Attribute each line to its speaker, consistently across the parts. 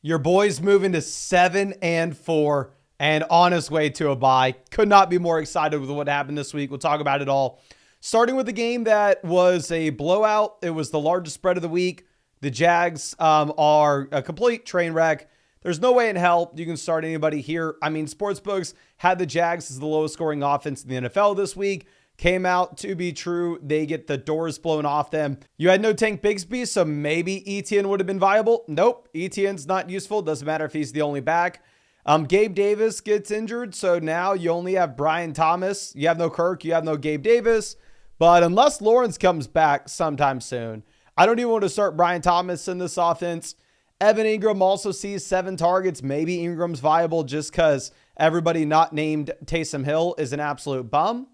Speaker 1: Your boy's moving to 7-4 and on his way to a bye. Could not be more excited with what happened this week. We'll talk about it all. Starting with the game that was a blowout. It was the largest spread of the week. The Jags are a complete train wreck. There's no way in hell you can start anybody here. I mean, sportsbooks had the Jags as the lowest scoring offense in the NFL this week. Came out to be true. They get the doors blown off them. You had no Tank Bigsby, so maybe ETN would have been viable. Nope, ETN's not useful. Doesn't matter if he's the only back. Gabe Davis gets injured, so now you only have Brian Thomas. You have no Kirk, you have no Gabe Davis. But unless Lawrence comes back sometime soon, I don't even want to start Brian Thomas in this offense. Evan Ingram also sees 7 targets. Maybe Ingram's viable just because everybody not named Taysom Hill is an absolute bum.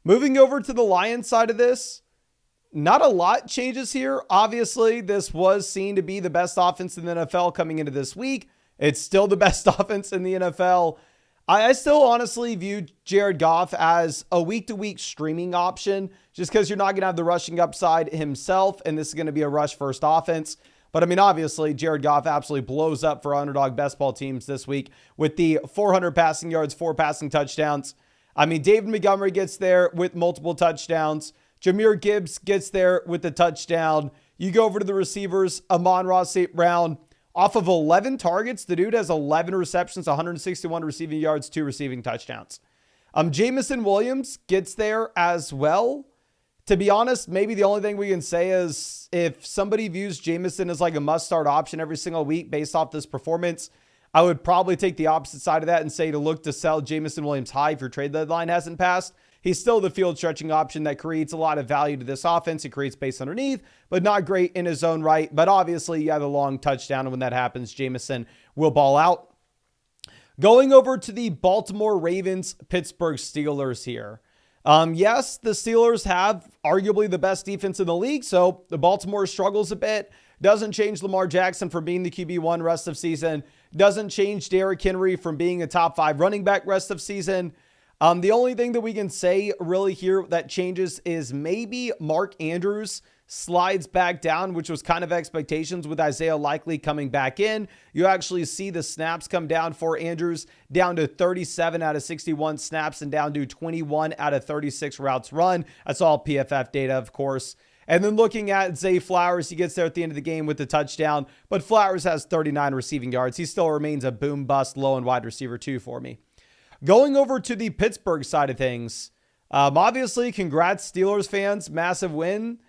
Speaker 1: Moving over to the Lions side of this, not a lot changes here. Obviously, this was seen to be the best offense in the NFL coming into this week. It's still the best offense in the NFL. I still honestly view Jared Goff as a week-to-week streaming option just because you're not going to have the rushing upside himself, and this is going to be a rush-first offense. But, I mean, obviously, Jared Goff absolutely blows up for underdog best ball teams this week with the 400 passing yards, 4 passing touchdowns. I mean, David Montgomery gets there with multiple touchdowns. Jahmyr Gibbs gets there with the touchdown. You go over to the receivers, Amon-Ra St. Brown. Off of 11 targets, the dude has 11 receptions, 161 receiving yards, 2 receiving touchdowns. Jameson Williams gets there as well. To be honest, maybe the only thing we can say is if somebody views Jameson as like a must-start option every single week based off this performance, I would probably take the opposite side of that and say to look to sell Jameson Williams high if your trade deadline hasn't passed. He's still the field stretching option that creates a lot of value to this offense. He creates space underneath, but not great in his own right. But obviously, you have a long touchdown, and when that happens, Jameson will ball out. Going over to the Baltimore Ravens, Pittsburgh Steelers here. Yes, the Steelers have arguably the best defense in the league, so the Baltimore struggles a bit. Doesn't change Lamar Jackson from being the QB1 rest of season. Doesn't change Derrick Henry from being a top 5 running back rest of season. The only thing that we can say really here that changes is maybe Mark Andrews slides back down, which was kind of expectations with Isaiah Likely coming back in. You actually see the snaps come down for Andrews down to 37 out of 61 snaps and down to 21 out of 36 routes run. That's all PFF data, of course. And then looking at Zay Flowers, he gets there at the end of the game with the touchdown, but Flowers has 39 receiving yards. He still remains a boom bust low and wide receiver 2 for me. Going over to the Pittsburgh side of things, obviously, congrats Steelers fans, massive win.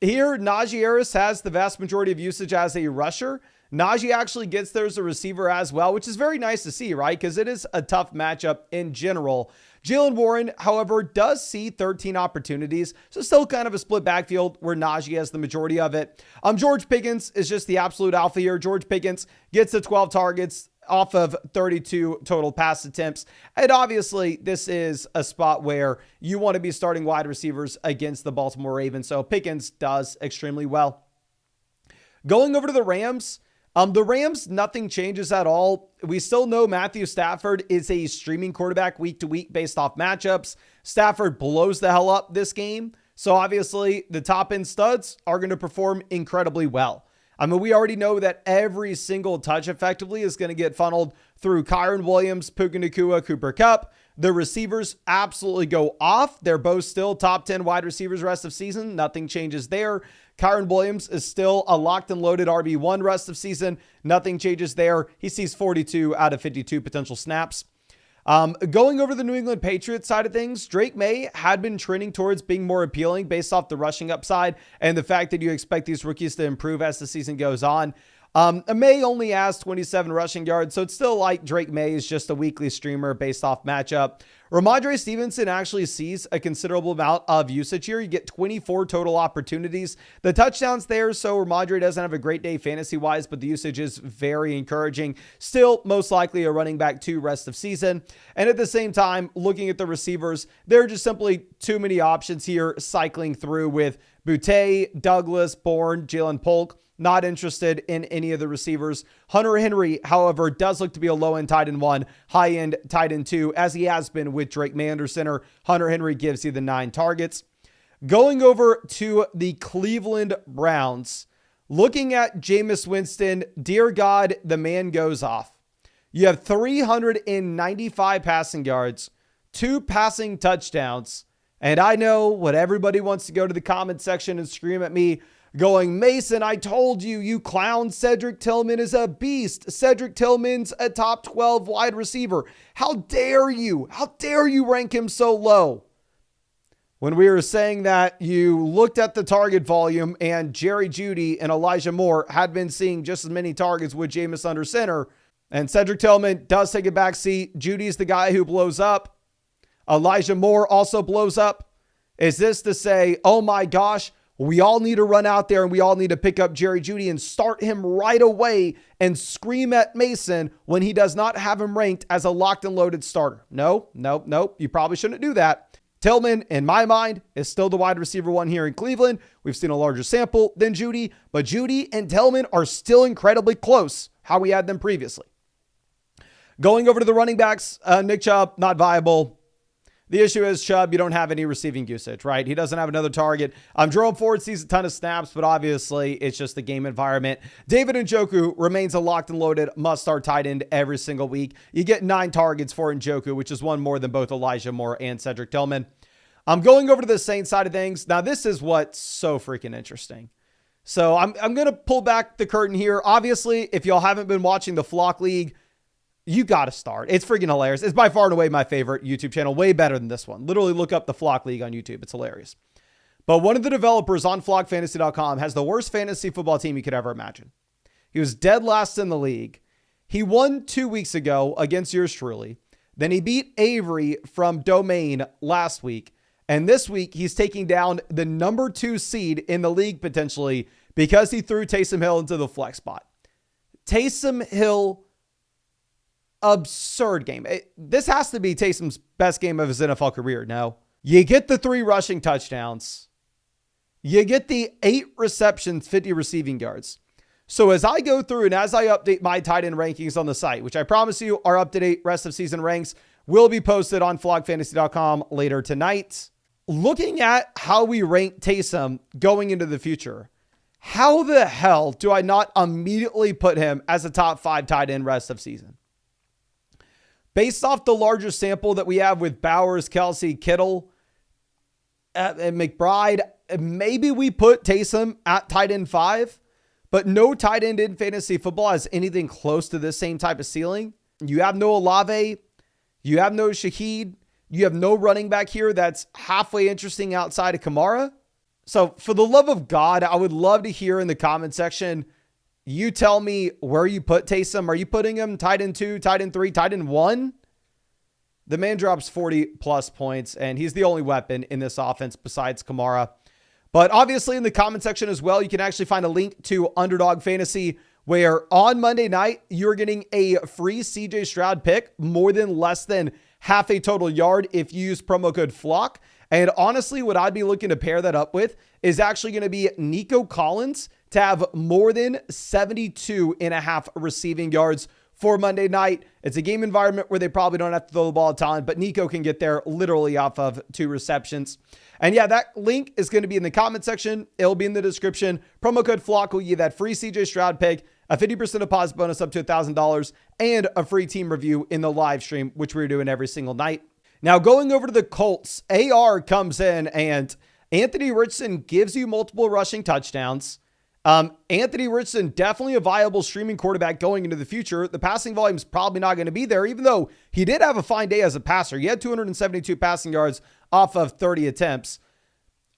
Speaker 1: Here, Najee Harris has the vast majority of usage as a rusher. Najee actually gets there as a receiver as well, which is very nice to see, right? Because it is a tough matchup in general. Jaylen Warren, however, does see 13 opportunities, so still kind of a split backfield where Najee has the majority of it. George Pickens is just the absolute alpha here. George Pickens gets the 12 targets off of 32 total pass attempts. And obviously, this is a spot where you want to be starting wide receivers against the Baltimore Ravens, so Pickens does extremely well. Going over to the Rams, nothing changes at all. We still know Matthew Stafford is a streaming quarterback week to week based off matchups. Stafford blows the hell up this game. So obviously the top end studs are going to perform incredibly well. I mean, we already know that every single touch effectively is going to get funneled through Kyren Williams, Puka Nacua, Cooper Kupp. The receivers absolutely go off. They're both still top 10 wide receivers rest of season. Nothing changes there. Kyren Williams is still a locked and loaded RB1 rest of season. Nothing changes there. He sees 42 out of 52 potential snaps. Going over the New England Patriots side of things, Drake May had been trending towards being more appealing based off the rushing upside and the fact that you expect these rookies to improve as the season goes on. May only has 27 rushing yards, so it's still like Drake May is just a weekly streamer based off matchup. Ramondre Stevenson actually sees a considerable amount of usage here. You get 24 total opportunities. The touchdowns there, so Ramondre doesn't have a great day fantasy-wise, but the usage is very encouraging. Still, most likely a running back 2 rest of season. And at the same time, looking at the receivers, there are just simply too many options here cycling through with Boutte, Douglas, Bourne, Jalen Polk. Not interested in any of the receivers. Hunter Henry, however, does look to be a low-end tight end 1, high-end tight end 2, as he has been with Drake May under center. Hunter Henry gives you the 9 targets. Going over to the Cleveland Browns, Looking at Jameis Winston, dear God, the man goes off. You have 395 passing yards, 2 passing touchdowns. And I know what everybody wants to go to the comment section and scream at me going, Mason, I told you, you clown. Cedric Tillman is a beast. Cedric Tillman's a top 12 wide receiver. How dare you? How dare you rank him so low? When we were saying that, you looked at the target volume and Jerry Jeudy and Elijah Moore had been seeing just as many targets with Jameis under center. And Cedric Tillman does take a back seat. Judy's the guy who blows up. Elijah Moore also blows up. Is this to say, oh my gosh, we all need to run out there and we all need to pick up Jerry Jeudy and start him right away and scream at Mason when he does not have him ranked as a locked and loaded starter? No. You probably shouldn't do that. Tillman, in my mind, is still the wide receiver 1 here in Cleveland. We've seen a larger sample than Jeudy, but Jeudy and Tillman are still incredibly close how we had them previously. Going over to the running backs, Nick Chubb, not viable. The issue is Chubb, you don't have any receiving usage, right? He doesn't have another target. Jerome Ford sees a ton of snaps, but obviously it's just the game environment. David Njoku remains a locked and loaded must-start tight end every single week. You get 9 targets for Njoku, which is one more than both Elijah Moore and Cedric Tillman. I'm going over to the Saints side of things. Now, this is what's so freaking interesting. So I'm going to pull back the curtain here. Obviously, if y'all haven't been watching the Flock League, you got to start. It's freaking hilarious. It's by far and away my favorite YouTube channel. Way better than this one. Literally look up the Flock League on YouTube. It's hilarious. But one of the developers on flockfantasy.com has the worst fantasy football team you could ever imagine. He was dead last in the league. He won 2 weeks ago against yours truly. Then he beat Avery from Domain last week. And this week he's taking down the number 2 seed in the league potentially because he threw Taysom Hill into the flex spot. Taysom Hill, absurd game. This has to be Taysom's best game of his NFL career. No, you get the 3 rushing touchdowns. You get the 8 receptions, 50 receiving yards. So as I go through and as I update my tight end rankings on the site, which I promise you are up to date rest of season ranks, will be posted on flockfantasy.com later tonight. Looking at how we rank Taysom going into the future, how the hell do I not immediately put him as a top 5 tight end rest of season? Based off the larger sample that we have with Bowers, Kelsey, Kittle, and McBride, maybe we put Taysom at tight end 5, but no tight end in fantasy football has anything close to this same type of ceiling. You have no Olave. You have no Shaheed. You have no running back here that's halfway interesting outside of Kamara. So for the love of God, I would love to hear in the comment section, you tell me where you put Taysom. Are you putting him tight end 2, tight end 3, tight end 1? The man drops 40 plus points, and he's the only weapon in this offense besides Kamara. But obviously in the comment section as well, you can actually find a link to Underdog Fantasy, where on Monday night, you're getting a free CJ Stroud pick, more than less than half a total yard if you use promo code FLOCK. And honestly, what I'd be looking to pair that up with is actually going to be Nico Collins to have more than 72.5 receiving yards for Monday night. It's a game environment where they probably don't have to throw the ball a ton, but Nico can get there literally off of 2 receptions. And yeah, that link is going to be in the comment section. It'll be in the description. Promo code FLOCK will give you that free CJ Stroud pick, a 50% deposit bonus up to $1,000, and a free team review in the live stream, which we're doing every single night. Now, going over to the Colts, AR comes in and Anthony Richardson gives you multiple rushing touchdowns. Anthony Richardson, definitely a viable streaming quarterback going into the future. The passing volume is probably not going to be there, even though he did have a fine day as a passer. He had 272 passing yards off of 30 attempts,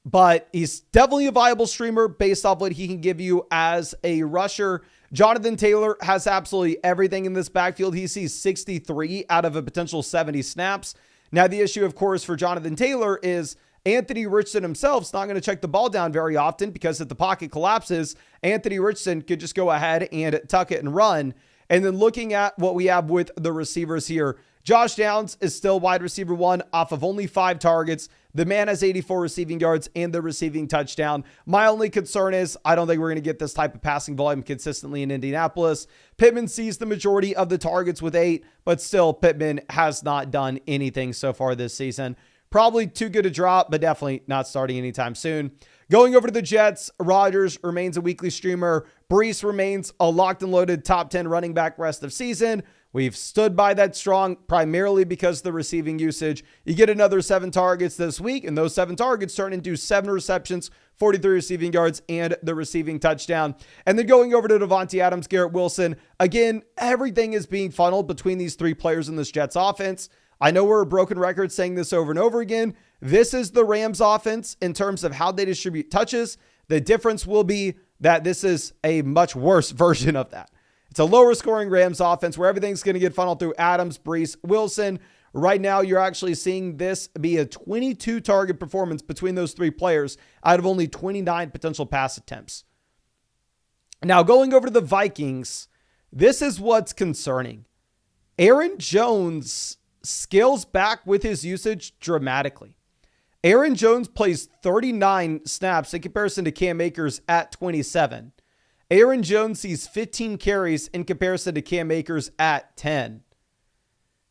Speaker 1: but he's definitely a viable streamer based off what he can give you as a rusher. Jonathan Taylor has absolutely everything in this backfield. He sees 63 out of a potential 70 snaps. Now, the issue, of course, for Jonathan Taylor is Anthony Richardson himself is not going to check the ball down very often because if the pocket collapses, Anthony Richardson could just go ahead and tuck it and run. And then looking at what we have with the receivers here, Josh Downs is still wide receiver 1 off of only 5 targets. The man has 84 receiving yards and the receiving touchdown. My only concern is I don't think we're going to get this type of passing volume consistently in Indianapolis. Pittman sees the majority of the targets with 8, but still Pittman has not done anything so far this season. Probably too good a drop, but definitely not starting anytime soon. Going over to the Jets, Rodgers remains a weekly streamer. Brees remains a locked and loaded top 10 running back rest of season. We've stood by that strong primarily because of the receiving usage. You get another 7 targets this week, and those 7 targets turn into 7 receptions, 43 receiving yards, and the receiving touchdown. And then going over to Devontae Adams, Garrett Wilson. Again, everything is being funneled between these 3 players in this Jets offense. I know we're a broken record saying this over and over again. This is the Rams offense in terms of how they distribute touches. The difference will be that this is a much worse version of that. It's a lower scoring Rams offense where everything's going to get funneled through Adams, Brees, Wilson. Right now, you're actually seeing this be a 22 target performance between those 3 players out of only 29 potential pass attempts. Now, going over to the Vikings, this is what's concerning. Aaron Jones scales back with his usage dramatically. Aaron Jones plays 39 snaps in comparison to Cam Akers at 27. Aaron Jones sees 15 carries in comparison to Cam Akers at 10.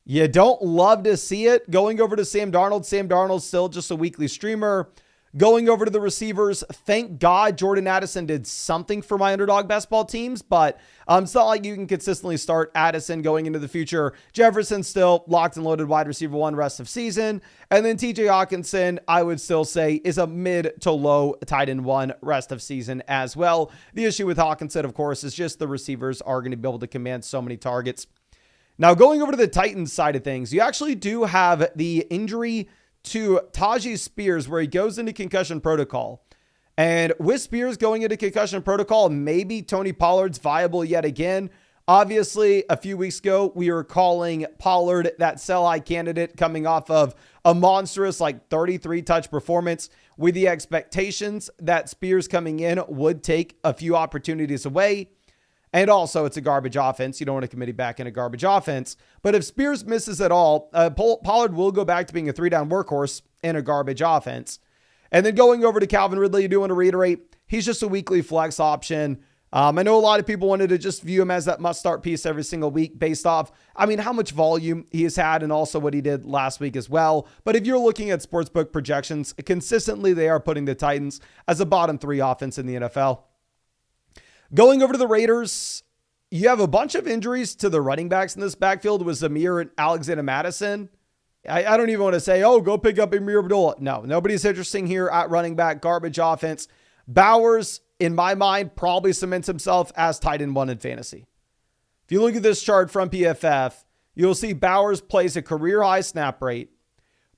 Speaker 1: You don't love to see it. Going over to Sam Darnold. Sam Darnold's still just a weekly streamer. Going over to the receivers, thank God Jordan Addison did something for my underdog basketball teams, but it's not like you can consistently start Addison going into the future. Jefferson still locked and loaded wide receiver 1 rest of season. And then TJ Hawkinson, I would still say, is a mid to low tight end 1 rest of season as well. The issue with Hawkinson, of course, is just the receivers are going to be able to command so many targets. Now, going over to the Titans side of things, you actually do have the injury to Tajee Spears where he goes into concussion protocol. And with Spears going into concussion protocol, maybe Tony Pollard's viable yet again. Obviously, a few weeks ago, we were calling Pollard that sell-high candidate coming off of a monstrous 33 touch performance with the expectations that Spears coming in would take a few opportunities away. And also, it's a garbage offense. You don't want to commit back in a garbage offense. But if Spears misses at all, Pollard will go back to being a 3-down workhorse in a garbage offense. And then going over to Calvin Ridley, you do want to reiterate, he's just a weekly flex option. I know a lot of people wanted to just view him as that must-start piece every single week based off, how much volume he has had and also what he did last week as well. But if you're looking at sportsbook projections, consistently they are putting the Titans as a bottom 3 offense in the NFL. Going over to the Raiders, you have a bunch of injuries to the running backs in this backfield with Zamir and Alexander Madison. I don't even want to say, go pick up Amir Abdullah. No, nobody's interesting here at running back, garbage offense. Bowers, in my mind, probably cements himself as tight end 1 in fantasy. If you look at this chart from PFF, you'll see Bowers plays a career-high snap rate.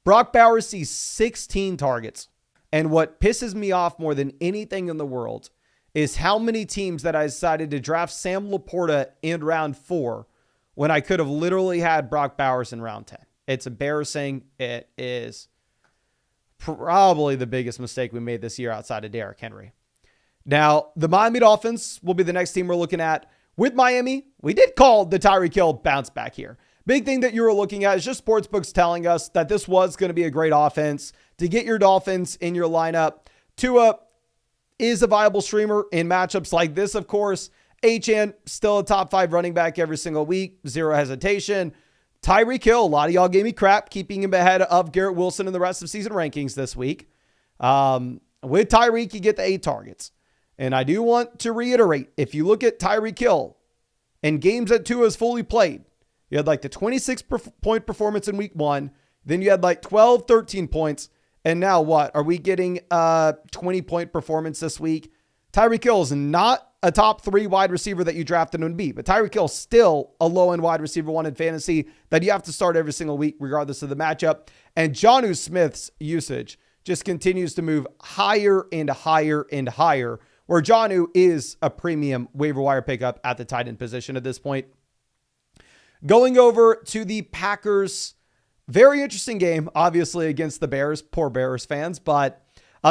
Speaker 1: Brock Bowers sees 16 targets. And what pisses me off more than anything in the world is how many teams that I decided to draft Sam Laporta in round 4 when I could have literally had Brock Bowers in round 10. It's embarrassing. It is probably the biggest mistake we made this year outside of Derrick Henry. Now, the Miami Dolphins will be the next team we're looking at. With Miami, we did call the Tyreek Hill bounce back here. Big thing that you were looking at is just sportsbooks telling us that this was going to be a great offense to get your Dolphins in your lineup. Tua is a viable streamer in matchups like this, of course. Achane, still a top 5 running back every single week. Zero hesitation. Tyreek Hill, a lot of y'all gave me crap, keeping him ahead of Garrett Wilson in the rest of season rankings this week. With Tyreek, you get the 8 targets. And I do want to reiterate, if you look at Tyreek Hill in games that Tua has fully played, you had the 26-point performance in week 1. Then you had 12, 13 points. And now what? Are we getting a 20-point performance this week? Tyreek Hill is not a top 3 wide receiver that you drafted him to be, but Tyreek Hill is still a low-end wide receiver 1 in fantasy that you have to start every single week regardless of the matchup. And Jonnu Smith's usage just continues to move higher and higher and higher, where Jonnu is a premium waiver wire pickup at the tight end position at this point. Going over to the Packers, very interesting game, obviously, against the Bears. Poor Bears fans, but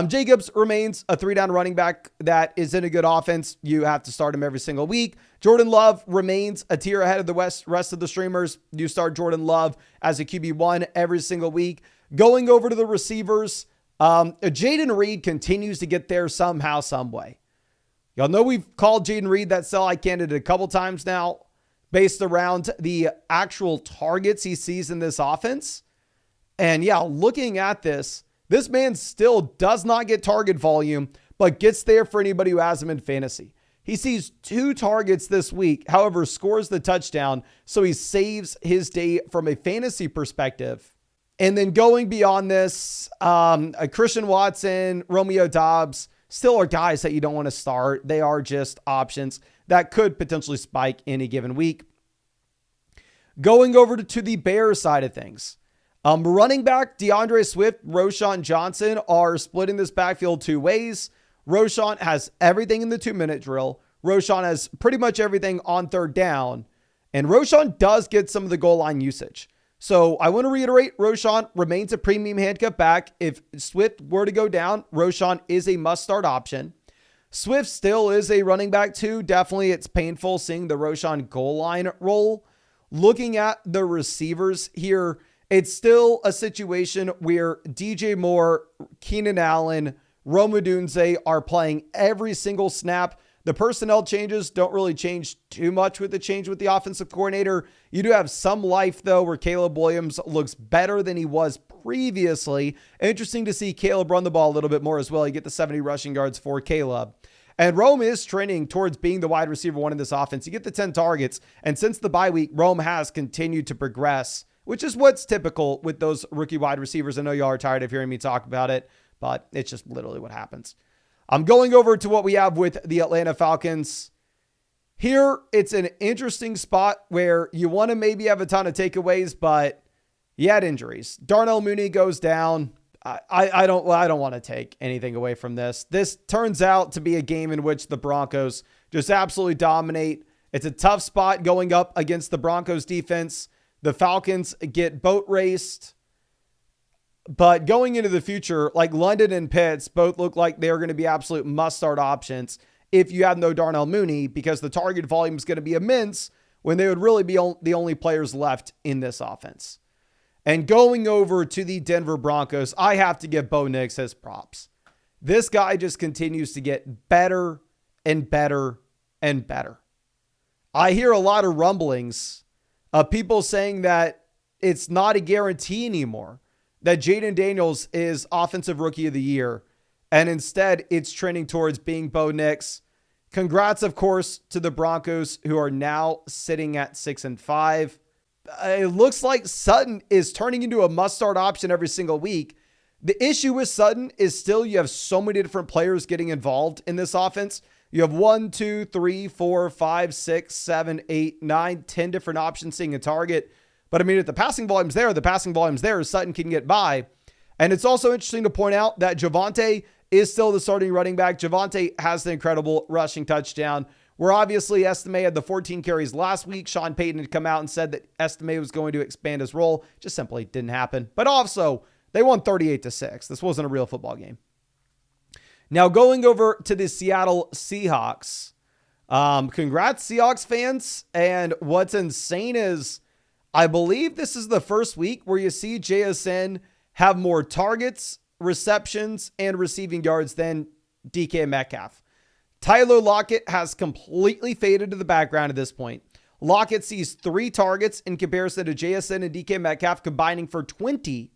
Speaker 1: Jacobs remains a 3-down running back that is in a good offense. You have to start him every single week. Jordan Love remains a tier ahead of the rest of the streamers. You start Jordan Love as a QB1 every single week. Going over to the receivers, Jaden Reed continues to get there somehow, some way. Y'all know we've called Jaden Reed that sell-high candidate a couple times now, based around the actual targets he sees in this offense. And yeah, looking at this man still does not get target volume, but gets there for anybody who has him in fantasy. He sees 2 targets this week, however, scores the touchdown, so he saves his day from a fantasy perspective. And then going beyond this, Christian Watson, Romeo Doubs, still are guys that you don't want to start. They are just options that could potentially spike any given week. Going over to the Bears side of things. Running back DeAndre Swift, Roschon Johnson are splitting this backfield 2 ways. Roschon has everything in the 2-minute drill. Roschon has pretty much everything on 3rd down. And Roschon does get some of the goal line usage. So I want to reiterate, Roschon remains a premium handcuff back. If Swift were to go down, Roschon is a must-start option. Swift still is a running back too. Definitely it's painful seeing the Roschon goal line role. Looking at the receivers here, it's still a situation where DJ Moore, Keenan Allen, Rome Odunze are playing every single snap. The personnel changes don't really change too much with the change with the offensive coordinator. You do have some life, though, where Caleb Williams looks better than he was previously. Interesting to see Caleb run the ball a little bit more as well. You get the 70 rushing yards for Caleb. And Rome is trending towards being the wide receiver 1 in this offense. You get the 10 targets. And since the bye week, Rome has continued to progress, which is what's typical with those rookie wide receivers. I know y'all are tired of hearing me talk about it, but it's just literally what happens. I'm going over to what we have with the Atlanta Falcons. Here, it's an interesting spot where you want to maybe have a ton of takeaways, but you had injuries. Darnell Mooney goes down. I don't want to take anything away from this. This turns out to be a game in which the Broncos just absolutely dominate. It's a tough spot going up against the Broncos defense. The Falcons get boat raced. But going into the future, like London and Pitts both look like they're going to be absolute must-start options if you have no Darnell Mooney, because the target volume is going to be immense when they would really be the only players left in this offense. And going over to the Denver Broncos, I have to give Bo Nix his props. This guy just continues to get better and better and better. I hear a lot of rumblings of people saying that it's not a guarantee anymore that Jaden Daniels is Offensive Rookie of the Year, and instead it's trending towards being Bo Nix. Congrats, of course, to the Broncos, who are now sitting at 6-5. It looks like Sutton is turning into a must-start option every single week. The issue with Sutton is still you have so many different players getting involved in this offense. You have 1, 2, 3, 4, 5, 6, 7, 8, 9, 10 different options seeing a target. But I mean, if the passing volume's there, Sutton can get by. And it's also interesting to point out that Javonte is still the starting running back. Javonte has the incredible rushing touchdown, where obviously Estime had the 14 carries last week. Sean Payton had come out and said that Estime was going to expand his role. Just simply didn't happen. But also, they won 38-6. This wasn't a real football game. Now going over to the Seattle Seahawks. Congrats, Seahawks fans. And what's insane is I believe this is the first week where you see JSN have more targets, receptions, and receiving yards than DK Metcalf. Tyler Lockett has completely faded to the background at this point. Lockett sees 3 targets in comparison to JSN and DK Metcalf combining for 20.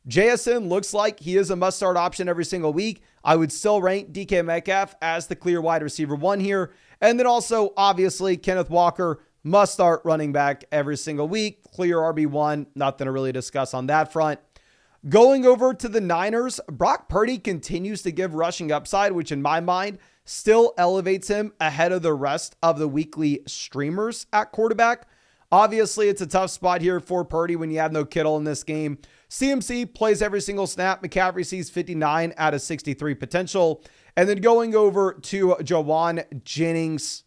Speaker 1: JSN looks like he is a must-start option every single week. I would still rank DK Metcalf as the clear wide receiver 1 here. And then also, obviously, Kenneth Walker, must-start running back every single week. Clear RB1. Nothing to really discuss on that front. Going over to the Niners, Brock Purdy continues to give rushing upside, which in my mind still elevates him ahead of the rest of the weekly streamers at quarterback. Obviously, it's a tough spot here for Purdy when you have no Kittle in this game. CMC plays every single snap. McCaffrey sees 59 out of 63 potential. And then going over to Jawan Jennings.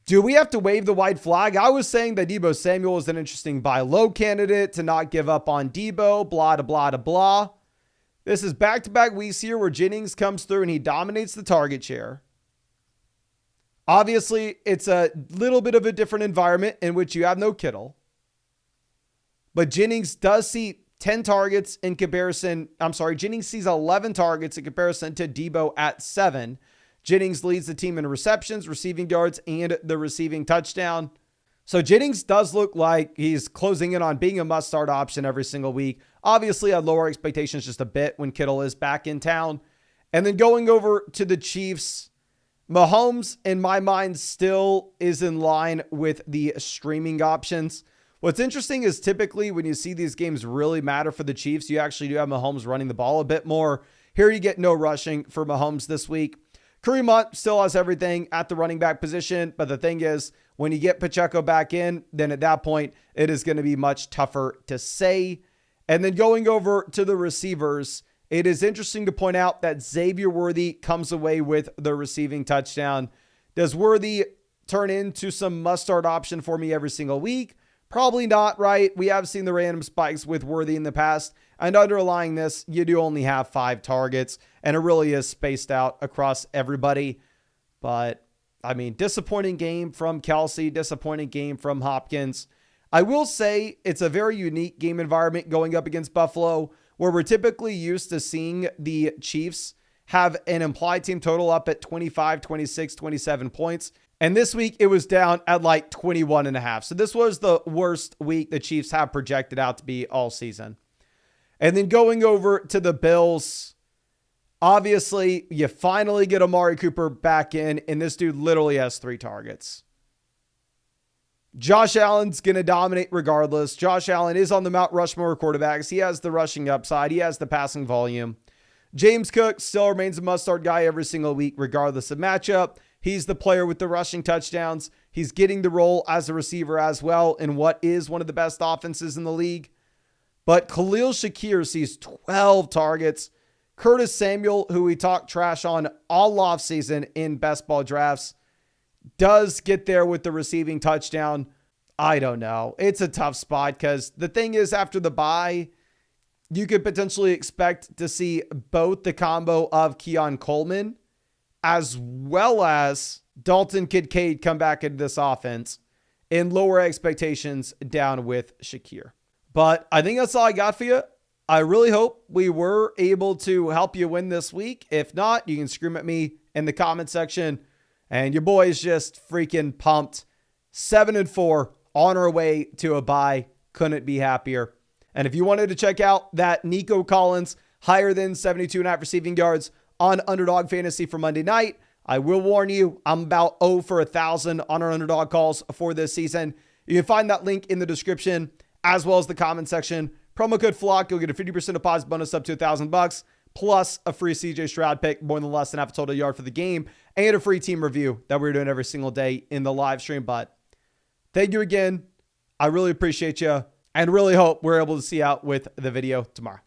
Speaker 1: Do we have to wave the white flag? I was saying that Deebo Samuel is an interesting buy low candidate to not give up on Deebo, blah, blah, blah, blah. This is back-to-back weeks here where Jennings comes through and he dominates the target share. Obviously, it's a little bit of a different environment in which you have no Kittle. But Jennings does see 10 targets in comparison. Jennings sees 11 targets in comparison to Deebo at 7. Jennings leads the team in receptions, receiving yards, and the receiving touchdown. So Jennings does look like he's closing in on being a must-start option every single week. Obviously, I'd lower expectations just a bit when Kittle is back in town. And then going over to the Chiefs, Mahomes, in my mind, still is in line with the streaming options. What's interesting is typically when you see these games really matter for the Chiefs, you actually do have Mahomes running the ball a bit more. Here you get no rushing for Mahomes this week. Kareem Hunt still has everything at the running back position, but the thing is, when you get Pacheco back in, then at that point, it is going to be much tougher to say. And then going over to the receivers, it is interesting to point out that Xavier Worthy comes away with the receiving touchdown. Does Worthy turn into some must-start option for me every single week? Probably not, right? We have seen the random spikes with Worthy in the past. And underlying this, you do only have 5 targets, and it really is spaced out across everybody. But I mean, disappointing game from Kelsey, disappointing game from Hopkins. I will say it's a very unique game environment going up against Buffalo, where we're typically used to seeing the Chiefs have an implied team total up at 25, 26, 27 points. And this week it was down at like 21.5. So this was the worst week the Chiefs have projected out to be all season. And then going over to the Bills, obviously, you finally get Amari Cooper back in, and this dude literally has 3 targets. Josh Allen's going to dominate regardless. Josh Allen is on the Mount Rushmore of quarterbacks. He has the rushing upside. He has the passing volume. James Cook still remains a must-start guy every single week, regardless of matchup. He's the player with the rushing touchdowns. He's getting the role as a receiver as well in what is one of the best offenses in the league. But Khalil Shakir sees 12 targets. Curtis Samuel, who we talked trash on all offseason in best ball drafts, does get there with the receiving touchdown. I don't know. It's a tough spot because the thing is, after the bye, you could potentially expect to see both the combo of Keon Coleman as well as Dalton Kincaid come back into this offense and lower expectations down with Shakir. But I think that's all I got for you. I really hope we were able to help you win this week. If not, you can scream at me in the comment section. And your boy's just freaking pumped. 7-4 on our way to a bye. Couldn't be happier. And if you wanted to check out that Nico Collins higher than 72.5 receiving yards on Underdog Fantasy for Monday night, I will warn you, I'm about 0 for 1,000 on our Underdog calls for this season. You can find that link in the description as well as the comment section. Promo code FLOCK, you'll get a 50% deposit bonus up to $1,000, plus a free CJ Stroud pick, more than less than half a total yard for the game, and a free team review that we're doing every single day in the live stream. But thank you again. I really appreciate you and really hope we're able to see you out with the video tomorrow.